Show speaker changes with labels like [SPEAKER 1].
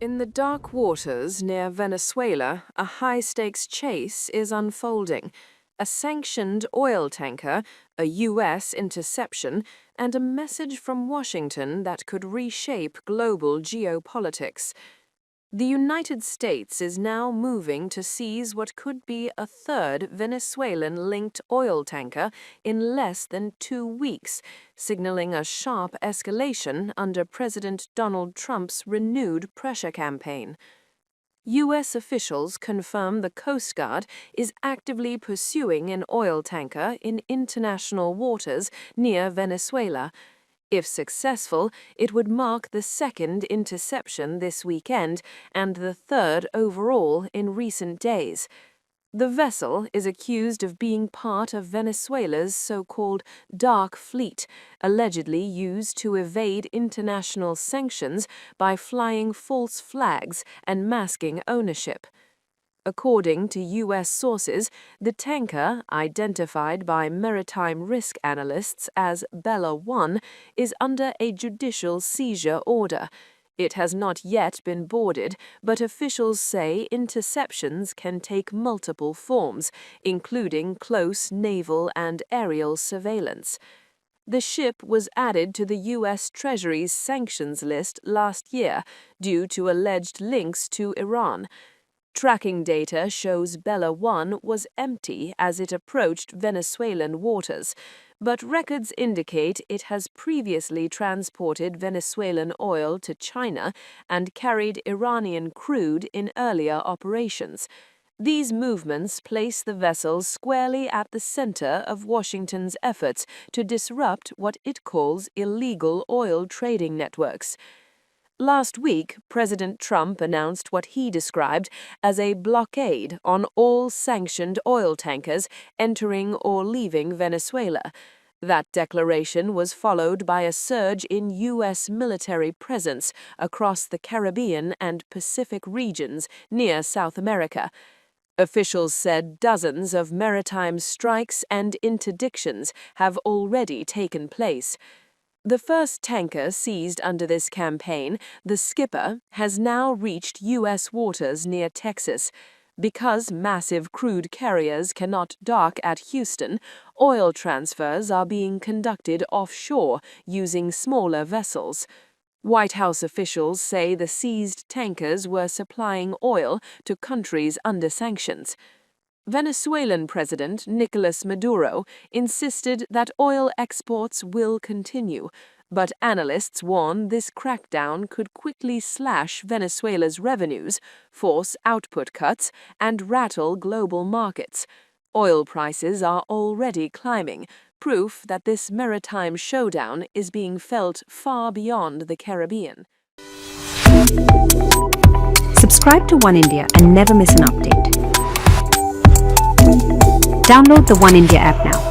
[SPEAKER 1] In the dark waters near Venezuela, a high-stakes chase is unfolding. A sanctioned oil tanker, a U.S. interception, and a message from Washington that could reshape global geopolitics. The United States is now moving to seize what could be a third Venezuelan-linked oil tanker in less than 2 weeks, signaling a sharp escalation under President Donald Trump's renewed pressure campaign. U.S. officials confirm the Coast Guard is actively pursuing an oil tanker in international waters near Venezuela. If successful, it would mark the second interception this weekend and the third overall in recent days. The vessel is accused of being part of Venezuela's so-called dark fleet, allegedly used to evade international sanctions by flying false flags and masking ownership. According to U.S. sources, the tanker, identified by maritime risk analysts as Bella 1, is under a judicial seizure order. It has not yet been boarded, but officials say interceptions can take multiple forms, including close naval and aerial surveillance. The ship was added to the U.S. Treasury's sanctions list last year due to alleged links to Iran. Tracking data shows Bella 1 was empty as it approached Venezuelan waters, but records indicate it has previously transported Venezuelan oil to China and carried Iranian crude in earlier operations. These movements place the vessel squarely at the center of Washington's efforts to disrupt what it calls illegal oil trading networks. Last week, President Trump announced what he described as a blockade on all sanctioned oil tankers entering or leaving Venezuela. That declaration was followed by a surge in U.S. military presence across the Caribbean and Pacific regions near South America. Officials said dozens of maritime strikes and interdictions have already taken place. The first tanker seized under this campaign, the Skipper, has now reached U.S. waters near Texas. Because massive crude carriers cannot dock at Houston, oil transfers are being conducted offshore using smaller vessels. White House officials say the seized tankers were supplying oil to countries under sanctions. Venezuelan President Nicolas Maduro insisted that oil exports will continue, but analysts warn this crackdown could quickly slash Venezuela's revenues, force output cuts, and rattle global markets. Oil prices are already climbing, proof that this maritime showdown is being felt far beyond the Caribbean.
[SPEAKER 2] Subscribe to One India and never miss an update. Download the One India app now.